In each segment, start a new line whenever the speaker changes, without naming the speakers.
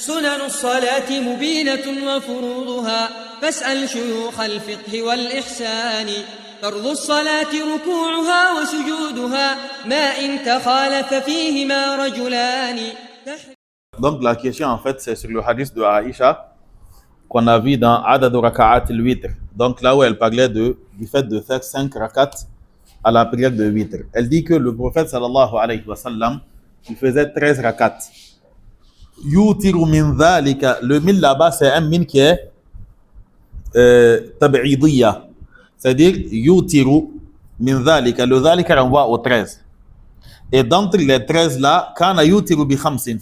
سنن الصلاة مبينة وفروضها فاسأل شيوخ الفقه والإحسان فرض الصلاة ركوعها وسجودها ما إن تخالف فيهما رجلان.
Donc la question en fait c'est sur le hadith de Aïcha qu'on a vu dans Adad Raka'at al-Witr. Donc là où elle parlait du fait de faire 5 rakats à la prière de Witr. Elle dit que le prophète sallallahu alayhi wa sallam il faisait 13 rakats. Yutiru min dhalika, le min là-bas c'est un min qui est tab'idiyya. C'est-à-dire yutiru min dhalika, le dhalika renvoie au 13. Et d'entre les 13 là, kana yutiru bi khamsin.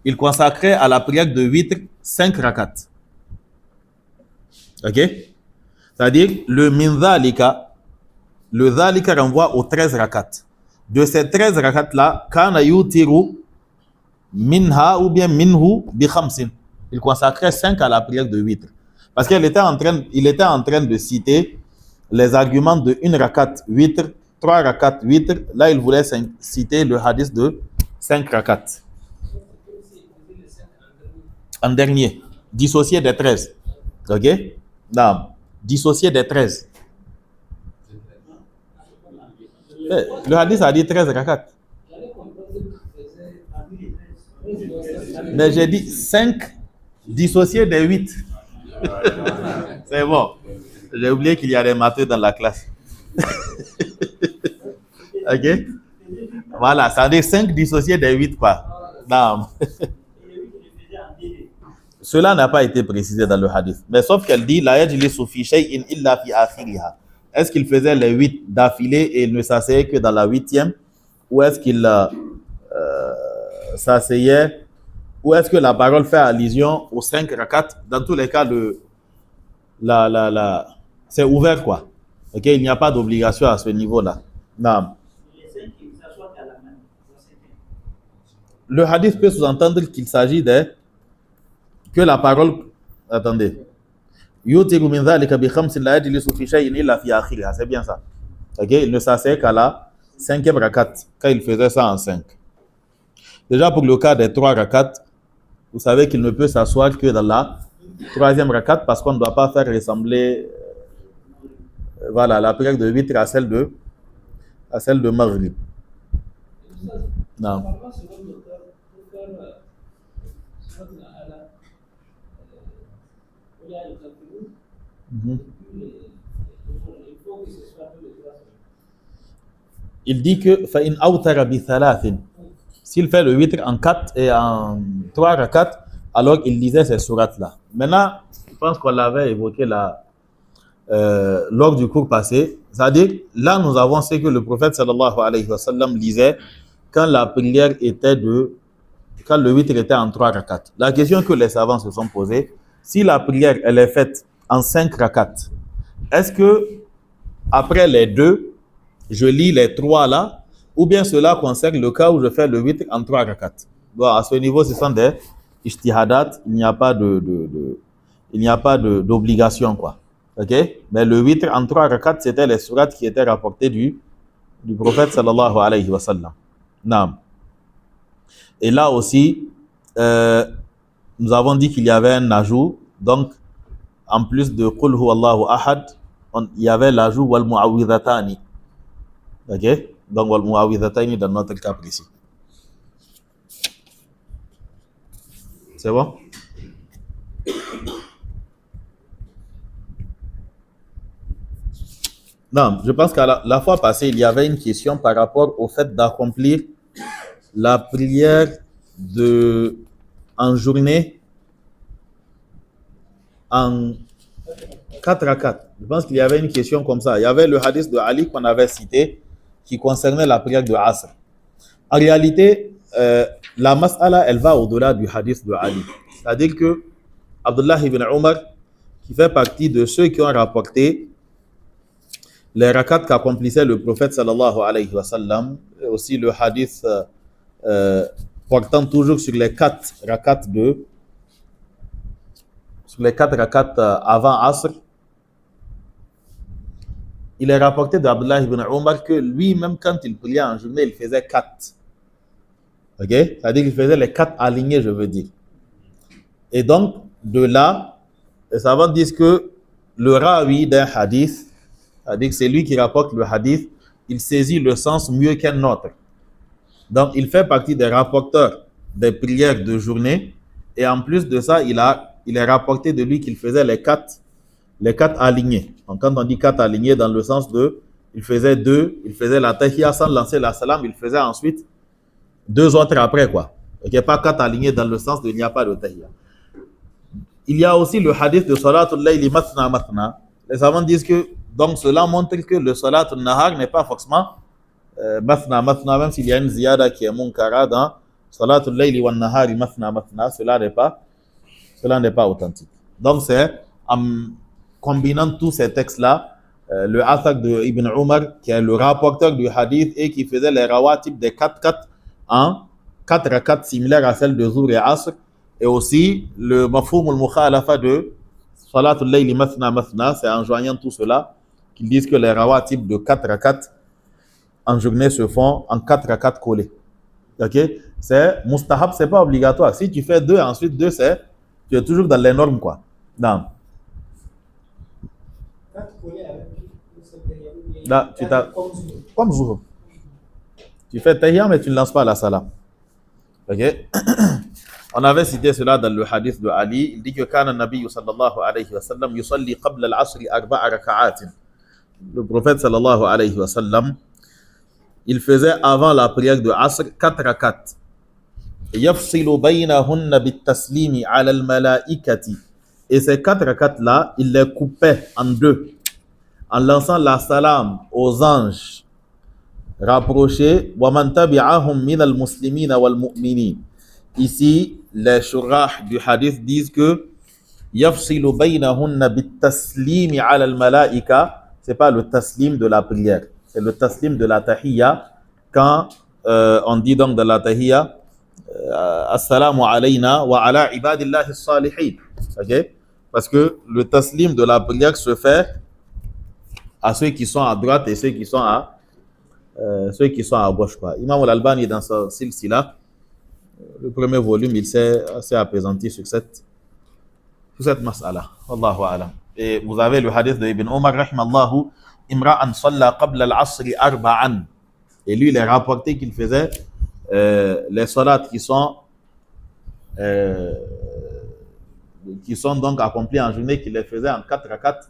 Il consacrait à la prière de Witr 5 rakats. Ok? C'est-à-dire, le min dhalika, le dhalika renvoie aux 13 rakats. De ces 13 rakats-là, kana yutiru minha ou bien minhu bi khamsin. Il consacrait 5 à la prière de Witr. Parce qu'il était en train de citer les arguments de 1 rakat Witr, 3 rakats Witr. Là, il voulait citer le hadith de 5 rakats. En dernier, dissocié des 13. Ok? Non, dissocié des 13. Le hadith a dit 13 rakats. Mais j'ai dit 5 dissociés des 8. C'est bon. J'ai oublié qu'il y a des matheux dans la classe. Ok? Voilà, ça veut dire 5 dissociés des 8 quoi. Non. Cela n'a pas été précisé dans le hadith. Mais sauf qu'elle dit la yajlisu fi shay'in illa fi akhiriha. Est-ce qu'il faisait les 8 d'affilée et il ne s'asseyait que dans la 8e? Ou est-ce qu'il s'asseyait? Ou est-ce que la parole fait allusion aux 5 rakats? Dans tous les cas, c'est ouvert quoi. Ok, il n'y a pas d'obligation à ce niveau-là. Non. Le hadith peut sous-entendre qu'il s'agit que la parole. Attendez. Yutiru min dhalika bi khamsin la yajlisu fi shay'in illa fi akhiriha. C'est bien ça. Ok, il ne s'asseyait qu'à la 5e rakat, quand il faisait ça en 5. Déjà pour le cas des 3 rakats, vous savez qu'il ne peut s'asseoir que dans la 3e rakat parce qu'on ne doit pas faire ressembler la prière de Witr à celle de Maghrib. Non. Il dit que فَإِنْ أَوْتَرَ بِثَلَاثٍ. S'il fait le witr en 4 et en 3 rakats, alors il lisait ces sourates-là. Maintenant, je pense qu'on l'avait évoqué lors du cours passé. C'est-à-dire, là, nous avons ce que le prophète sallallahu alayhi wa sallam lisait quand la prière quand le witr était en 3 rakats. La question que les savants se sont posées, si la prière, elle est faite en 5 rakats, est-ce que après les 2, je lis les 3 là, ou bien cela concerne le cas où je fais le witr en 3 rakats? Bon, à ce niveau, ce sont des ijtihadat, il n'y a pas d'obligation, quoi. Ok? Mais le witr en 3 rakats, c'était les sourates qui étaient rapportées du prophète sallallahu alayhi wa sallam. Naam. Et là aussi, nous avons dit qu'il y avait un ajout. Donc, en plus de Qul huwallahu ahad, il y avait l'ajout wal mu'awwidhatani. Ok? Donc, wal mu'awwidhatani dans notre cas précis. C'est bon? Non, je pense qu'à la fois passée, il y avait une question par rapport au fait d'accomplir la prière en journée en 4 rakats. Je pense qu'il y avait une question comme ça. Il y avait le hadith de Ali qu'on avait cité qui concernait la prière de Asr. En réalité, la mas'ala, elle va au-delà du hadith de Ali. C'est-à-dire que Abdullah ibn Umar, qui fait partie de ceux qui ont rapporté les rakats qu'accomplissait le prophète sallallahu alayhi wa sallam, et aussi le hadith portant toujours sur les 4 rakats avant Asr, il est rapporté d'Abdullah ibn Umar que lui-même, quand il priait en journée, il faisait 4. Ok? C'est-à-dire qu'il faisait les 4 alignés, je veux dire. Et donc, de là, les savants disent que le rawi d'un hadith, c'est-à-dire que c'est lui qui rapporte le hadith, il saisit le sens mieux qu'un autre. Donc, il fait partie des rapporteurs des prières de journée. Et en plus de ça, il est rapporté de lui qu'il faisait les quatre alignés. Donc, quand on dit quatre alignés, dans le sens de, il faisait la tahiyya sans lancer la salam, il faisait ensuite deux autres après, quoi. Il n'y a pas quatre alignés dans le sens de, il n'y a pas de tahiyya. Il y a aussi le hadith de Salatul Layli Matna Matna. Les savants disent que, donc, cela montre que le Salatul Nahar n'est pas forcément Matna Matna, même s'il y a une ziyada qui est munkara dans Salatul Layli wa Nahari Matna Matna, cela n'est pas authentique. Donc, c'est en combinant tous ces textes-là, le athak de Ibn Umar, qui est le rapporteur du hadith et qui faisait les rawatib des 4-4 en 4 rakats similaires à celles de Zuhr et Asr, et aussi le mafhoum al-mukhalafa de Salatul Layli Mathna Mathna, c'est en joignant tout cela qu'ils disent que les rawatib de 4 rakats en journée se font en 4 rakats collés. Ok? C'est mustahab, c'est pas obligatoire. Si tu fais 2, ensuite 2, tu es toujours dans les normes, quoi. Non. Là, comme Zuhr. Tu fais tahiyya, mais tu ne lances pas la salam. Ok? On avait cité cela dans le hadith de Ali. Il dit que kana Nabi sallallahu alayhi wa sallam yusalli qabla al-asri arba'a raka'atin. Le prophète sallallahu alayhi wa sallam, il faisait avant la prière de Asr 4 rakats. Yafsilu baynahunna bit-taslimi ala al-mala'ikati. Et ces 4 rakats-là, il les coupait en deux, en lançant la salam aux anges rapprochés. Wa man tabi'ahum min al-muslimina wal-mu'minin. Ici, les shurah du hadith disent que yafsilu baynahunna bit-taslimi ala al-mala'ika. C'est pas le taslim de la prière, c'est le taslim de la tahiyya. Quand on dit donc de la tahiyya, assalamu alayna wa ala ibadillahi salihin. Ok? Parce que le taslim de la prière se fait à ceux qui sont à droite et ceux qui sont à gauche, quoi. Imam al-Albani, dans sa silsila, le premier volume, il s'est assez apaisanti sur cette mas'ala. Wallahu a'lam. Et vous avez le hadith de Ibn Umar, rahimallahu, imra'an salla qabla al-asri arba'an. Et lui, il est rapporté qu'il faisait les salats qui sont donc accomplis en journée, qu'il les faisait en 4 rakats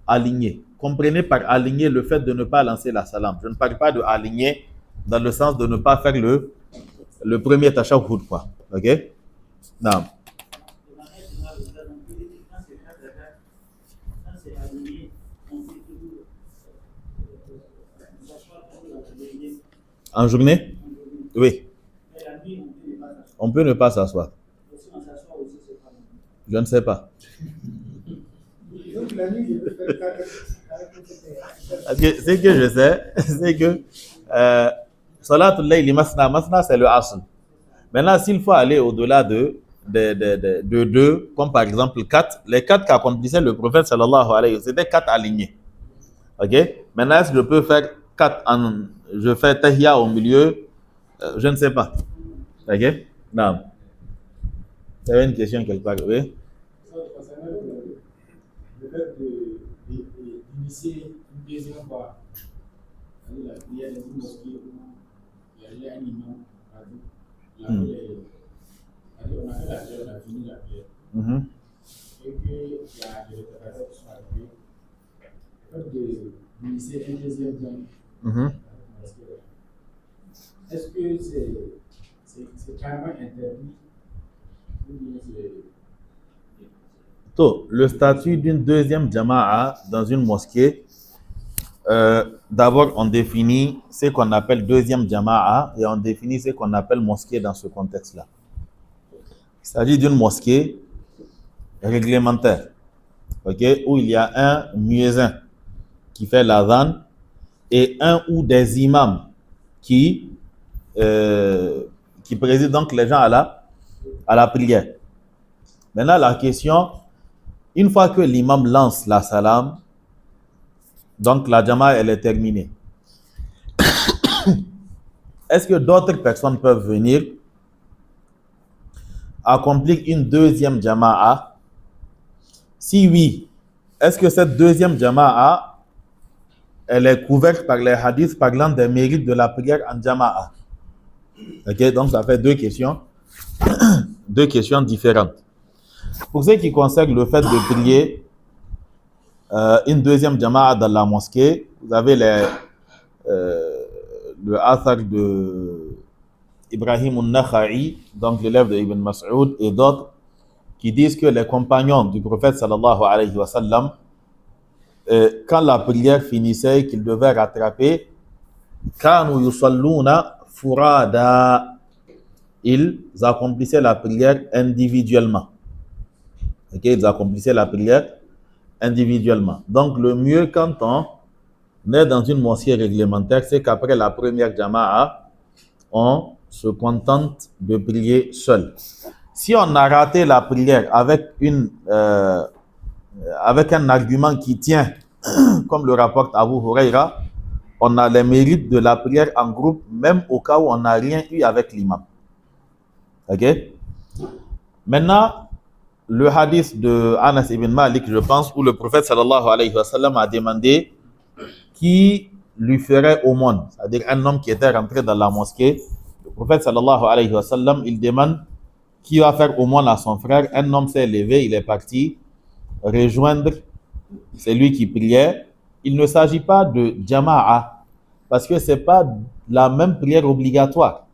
alignés. Comprenez par aligner le fait de ne pas lancer la salam. Je ne parle pas de aligner dans le sens de ne pas faire le premier tashahhud, quoi. Ok? Non. En journée? Oui. On peut ne pas s'asseoir. Je ne sais pas. Ce que je sais, c'est que Salatul Layli Masna Masna, c'est le Asl. Maintenant, s'il faut aller au-delà de 2, comme par exemple 4, les 4 qu'accomplissait le prophète sallallahu alayhi wa sallam, c'était 4 alignés. Ok? Maintenant, est-ce que je peux faire 4 je fais tahiyya au milieu? Je ne sais pas. Ok? Non. Il y avait une question quelque part, oui?
Le fait d'initier une deuxième fois la prière dans une mosquée où il y a un imam, on a fait la prière, on a fini la prière. Et qu'il y a des réparateurs qui sont arrivés. Le fait d'initier un deuxième temps, est-ce que c'est carrément interdit ou bien c'est...
Le statut d'une deuxième jama'a dans une mosquée, d'abord on définit ce qu'on appelle deuxième jama'a et on définit ce qu'on appelle mosquée dans ce contexte-là. Il s'agit d'une mosquée réglementaire, okay, où il y a un muezzin qui fait l'adhan et un ou des imams qui président donc les gens à la prière. Maintenant, la question, une fois que l'imam lance la salam, donc la jama'a, elle est terminée. Est-ce que d'autres personnes peuvent venir accomplir une deuxième jama'a? Si oui, est-ce que cette deuxième jama'a, elle est couverte par les hadiths parlant des mérites de la prière en jama'a? Ok, donc ça fait deux questions différentes. Pour ce qui concerne le fait de prier une deuxième jama'a dans la mosquée, vous avez le athar de Ibrahim al-Nakha'i, donc l'élève de Ibn Mas'ud, et d'autres qui disent que les compagnons du prophète sallallahu alayhi wa sallam, quand la prière finissait, qu'ils devaient rattraper, kanu yusalluna furada, ils accomplissaient la prière individuellement. Ok, ils accomplissaient la prière individuellement. Donc le mieux quand on est dans une mosquée réglementaire, c'est qu'après la première jama'a, on se contente de prier seul. Si on a raté la prière avec un argument qui tient, comme le rapporte Abu Huraira, on a les mérites de la prière en groupe, même au cas où on n'a rien eu avec l'imam. Ok? Maintenant, le hadith de Anas ibn Malik, je pense, où le prophète sallallahu alayhi wa sallam a demandé qui lui ferait aumône, c'est-à-dire un homme qui était rentré dans la mosquée. Le prophète sallallahu alayhi wa sallam, il demande qui va faire aumône à son frère. Un homme s'est levé, il est parti rejoindre celui qui priait. Il ne s'agit pas de jama'a, parce que ce n'est pas la même prière obligatoire.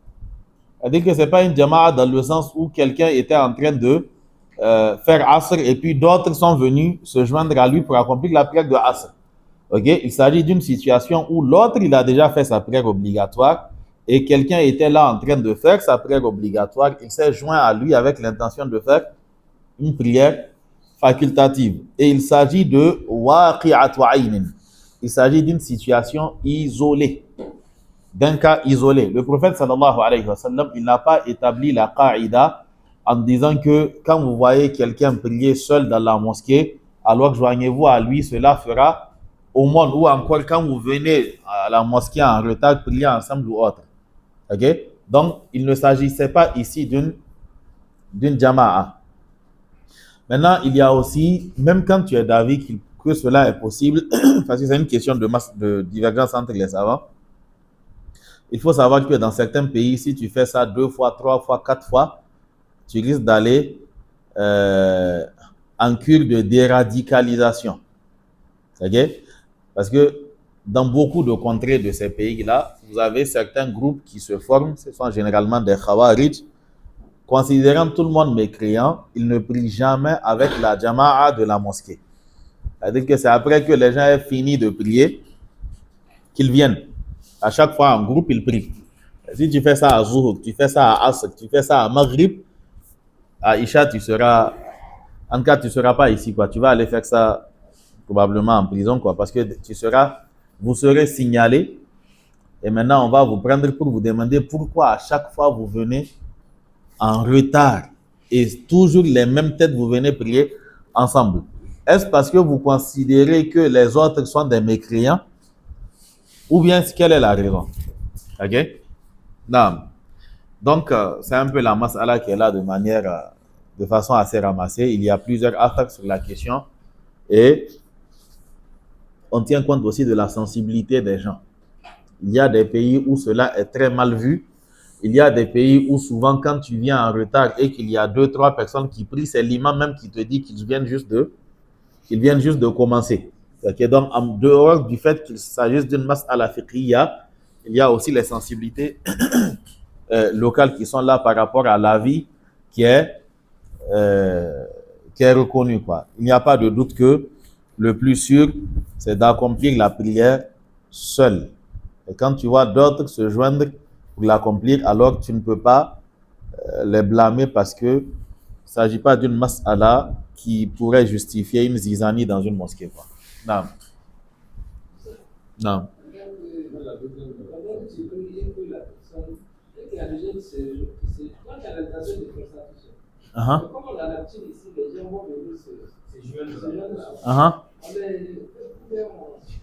C'est-à-dire que ce n'est pas une jama'a dans le sens où quelqu'un était en train de faire asr et puis d'autres sont venus se joindre à lui pour accomplir la prière de asr. Okay? Il s'agit d'une situation où l'autre, il a déjà fait sa prière obligatoire et quelqu'un était là en train de faire sa prière obligatoire. Il s'est joint à lui avec l'intention de faire une prière facultative. Et il s'agit de waqi'atu aynin. Il s'agit d'une situation isolée, d'un cas isolé. Le prophète sallallahu alayhi wa sallam, il n'a pas établi la qa'ida en disant que quand vous voyez quelqu'un prier seul dans la mosquée, alors joignez-vous à lui, cela fera aumône, ou encore quand vous venez à la mosquée en retard, prier ensemble ou autre. Ok? Donc, il ne s'agissait pas ici d'une jama'a. Maintenant, il y a aussi, même quand tu es d'avis que cela est possible, parce que c'est une question de divergence entre les savants, il faut savoir que dans certains pays, si tu fais ça 2 fois, 3 fois, 4 fois, tu risques d'aller en cure de déradicalisation. Okay? Parce que dans beaucoup de contrées de ces pays-là, vous avez certains groupes qui se forment, ce sont généralement des khawarij, considérant tout le monde mécréant, ils ne prient jamais avec la jama'a de la mosquée. C'est-à-dire que c'est après que les gens aient fini de prier qu'ils viennent. À chaque fois en groupe, ils prient. Si tu fais ça à Zuhur, tu fais ça à Asr, tu fais ça à Maghrib, à Isha, tu seras... En tout cas, tu ne seras pas ici, quoi. Tu vas aller faire ça probablement en prison, quoi, parce que vous serez signalé et maintenant on va vous prendre pour vous demander pourquoi à chaque fois vous venez en retard et toujours les mêmes têtes vous venez prier ensemble. Est-ce parce que vous considérez que les autres sont des mécréants ou bien quelle est la raison? Ok? Non. Donc c'est un peu la mas'ala qui est là de façon assez ramassée. Il y a plusieurs attaques sur la question et on tient compte aussi de la sensibilité des gens. Il y a des pays où cela est très mal vu. Il y a des pays où souvent quand tu viens en retard et qu'il y a 2-3 personnes qui prient, c'est l'imam même qui te dit qu'ils viennent juste de commencer. Okay? Donc en dehors du fait qu'il s'agisse d'une mas'ala fiqhiyya, il y a aussi les sensibilités locales qui sont là par rapport à l'avis qui est reconnu, quoi. Il n'y a pas de doute que le plus sûr, c'est d'accomplir la prière seul. Et quand tu vois d'autres se joindre pour l'accomplir, alors tu ne peux pas les blâmer parce que il ne s'agit pas d'une mas'ala qui pourrait justifier une zizanie dans une mosquée, quoi. Non. Non.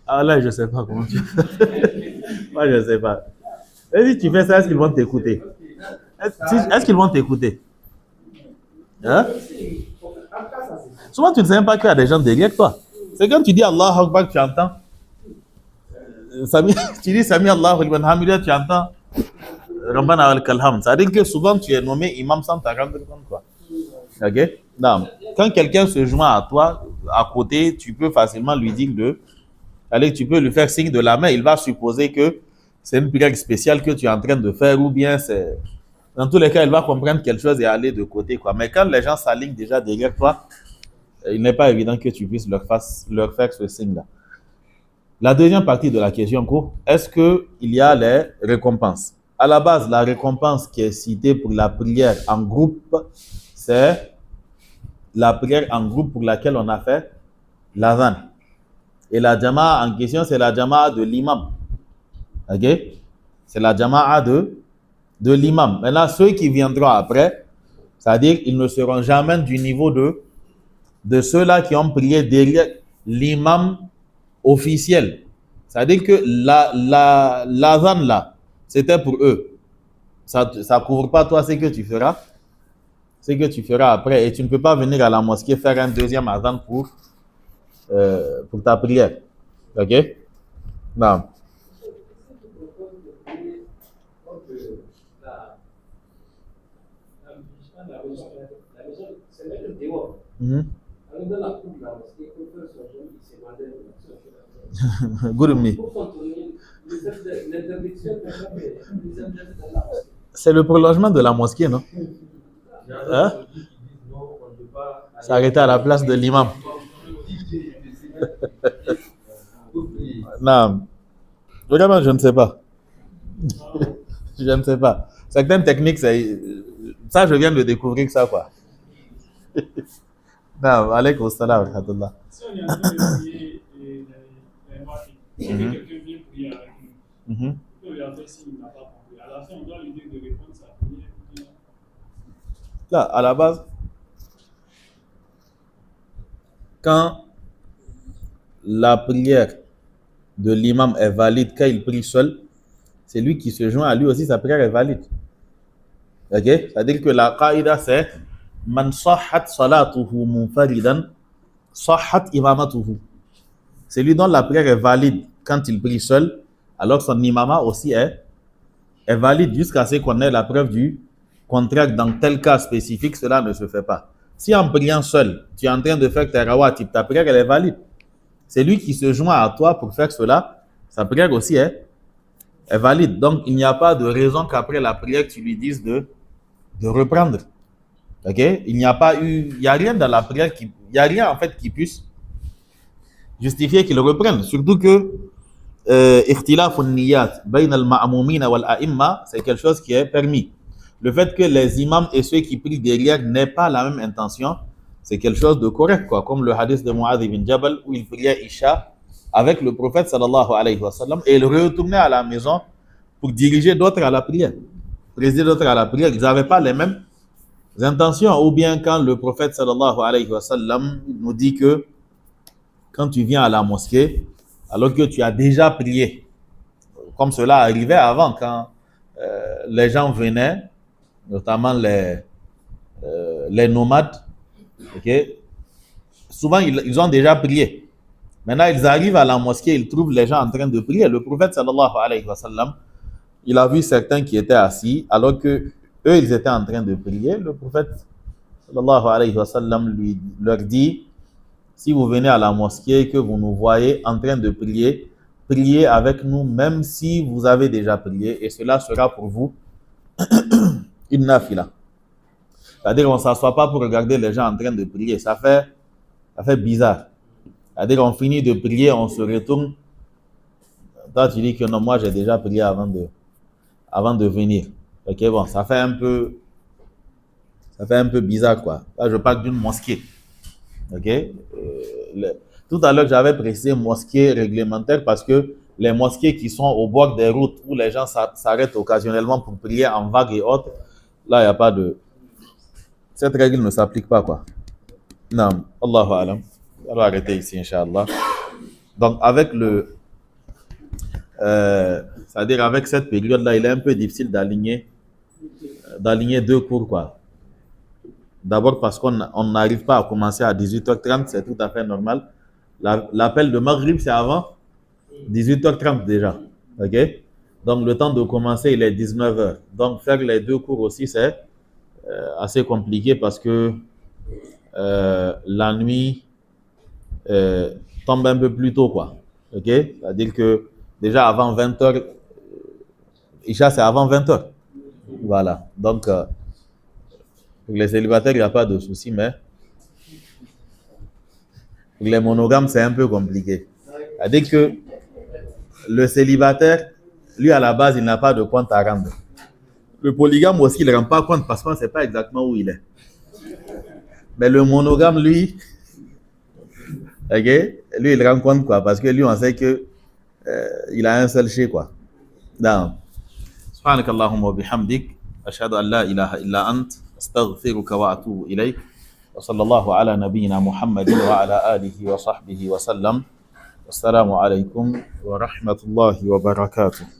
Ah là, je ne sais pas comment tu fais. Moi, je ne sais pas. Et si tu fais ça, est-ce qu'ils vont t'écouter? Est-ce qu'ils vont t'écouter? Hein? Souvent, tu ne sais même pas qu'il y a des gens derrière toi. C'est quand tu dis Allah Akbar, tu entends. Tu dis Sami Allah Akbar, Hamida, tu entends. Rabbana al-Kalham. Ça veut dire que souvent, tu es nommé imam sans t'en rendre compte, quoi. Ok? Non. Quand quelqu'un se joint à toi, à côté, tu peux facilement lui dire allez, tu peux lui faire signe de la main. Il va supposer que c'est une prière spéciale que tu es en train de faire, ou bien c'est. Dans tous les cas, il va comprendre quelque chose et aller de côté, quoi. Mais quand les gens s'alignent déjà derrière toi, il n'est pas évident que tu puisses leur faire ce signe-là. La deuxième partie de la question, est-ce qu'il y a les récompenses? À la base, la récompense qui est citée pour la prière en groupe, c'est la prière en groupe pour laquelle on a fait l'adhan. Et la jama'a en question, c'est la jama'a de l'imam. Ok? C'est la jama'a de l'imam. Maintenant, ceux qui viendront après, c'est-à-dire qu'ils ne seront jamais du niveau de ceux-là qui ont prié derrière l'imam officiel. C'est-à-dire que l'adhan là, c'était pour eux. Ça ne couvre pas toi ce que tu feras. Ce que tu feras après. Et tu ne peux pas venir à la mosquée faire un deuxième adhan pour ta prière. Ok? Non. Good me. C'est le prolongement de la mosquée, non? Hein? S'arrêter à la place de l'imam. Non. Vraiment, je ne sais pas. Je ne sais pas. Certaines techniques, ça, je viens de découvrir ça, quoi. Non, alaykoum salam wa rahmatullah.
Si on est en train de prier les marques, si quelqu'un vient prier avec nous, on peut lui faire s'il n'a pas compris. À la fin, on doit lui dire de répondre sa prière.
Là, à la base, quand la prière de l'imam est valide, quand il prie seul, c'est lui qui se joint à lui aussi, sa prière est valide. Ok? C'est-à-dire que la qaïda, c'est Man sahhat salatuhu munfaridan, sahhat imamatuhu. C'est lui dont la prière est valide quand il prie seul, alors son imama aussi est valide jusqu'à ce qu'on ait la preuve du contraire. Dans tel cas spécifique, cela ne se fait pas. Si en priant seul, tu es en train de faire ta rawatib, ta prière elle est valide. C'est lui qui se joint à toi pour faire cela, sa prière aussi est valide. Donc il n'y a pas de raison qu'après la prière, tu lui dises de reprendre. Ok? Il n'y a rien dans la prière il n'y a rien en fait qui puisse justifier qu'il reprenne. Surtout que ikhtilafun niyat bayna al-ma'mumina wal a'imma, c'est quelque chose qui est permis. Le fait que les imams et ceux qui prient derrière n'aient pas la même intention, c'est quelque chose de correct, quoi. Comme le hadith de Mu'adh ibn Jabal où il priait Isha avec le prophète sallallahu alayhi wa sallam et il retournait à la maison pour diriger d'autres à la prière. Présider d'autres à la prière, ils n'avaient pas les mêmes intentions. Ou bien quand le prophète sallallahu alayhi wa sallam nous dit que quand tu viens à la mosquée, alors que tu as déjà prié, comme cela arrivait avant quand les gens venaient, notamment les nomades, okay? Souvent ils ont déjà prié. Maintenant ils arrivent à la mosquée, ils trouvent les gens en train de prier. Le prophète sallallahu alayhi wa sallam, il a vu certains qui étaient assis alors que eux ils étaient en train de prier. Le prophète sallallahu alayhi wa sallam leur dit: si vous venez à la mosquée et que vous nous voyez en train de prier, priez avec nous même si vous avez déjà prié et cela sera pour vous une nafila. C'est-à-dire qu'on ne s'assoit pas pour regarder les gens en train de prier. Ça fait bizarre. C'est-à-dire qu'on finit de prier, on se retourne. Toi, tu dis que non, moi j'ai déjà prié avant de venir. Ok, bon, ça fait un peu bizarre, quoi. Là, je parle d'une mosquée. Ok. Tout à l'heure, j'avais précisé mosquée réglementaire parce que les mosquées qui sont au bord des routes où les gens s'arrêtent occasionnellement pour prier en vague et autres, là, il n'y a pas de... Cette règle ne s'applique pas, quoi. Non, Allahu alam. On va arrêter ici, Inch'Allah. Donc, avec c'est-à-dire avec cette période-là, il est un peu difficile d'aligner deux cours, quoi. D'abord parce qu'on n'arrive pas à commencer à 18h30, c'est tout à fait normal. L'appel de Maghrib, c'est avant 18h30 déjà. OK? Donc, le temps de commencer, il est 19h. Donc, faire les deux cours aussi, c'est assez compliqué parce que la nuit tombe un peu plus tôt, quoi. OK? C'est-à-dire que déjà avant 20h, Isha, c'est avant 20h. Voilà. Donc, pour les célibataires, il n'y a pas de souci, mais pour les monogames, c'est un peu compliqué. C'est-à-dire que le célibataire, lui, à la base, il n'a pas de compte à rendre. Le polygame aussi, il ne rend pas compte parce qu'on ne sait pas exactement où il est. Mais le monogame, lui, okay, lui, il rend compte quoi, parce que lui, on sait que il a un seul chez quoi. Donc, سبحانك اللهم وبحمدك أشهد أن لا إله إلا أنت أستغفرك وأتوب إليك وصلى الله على نبينا محمد وعلى آله وصحبه وسلم والسلام عليكم ورحمة الله وبركاته.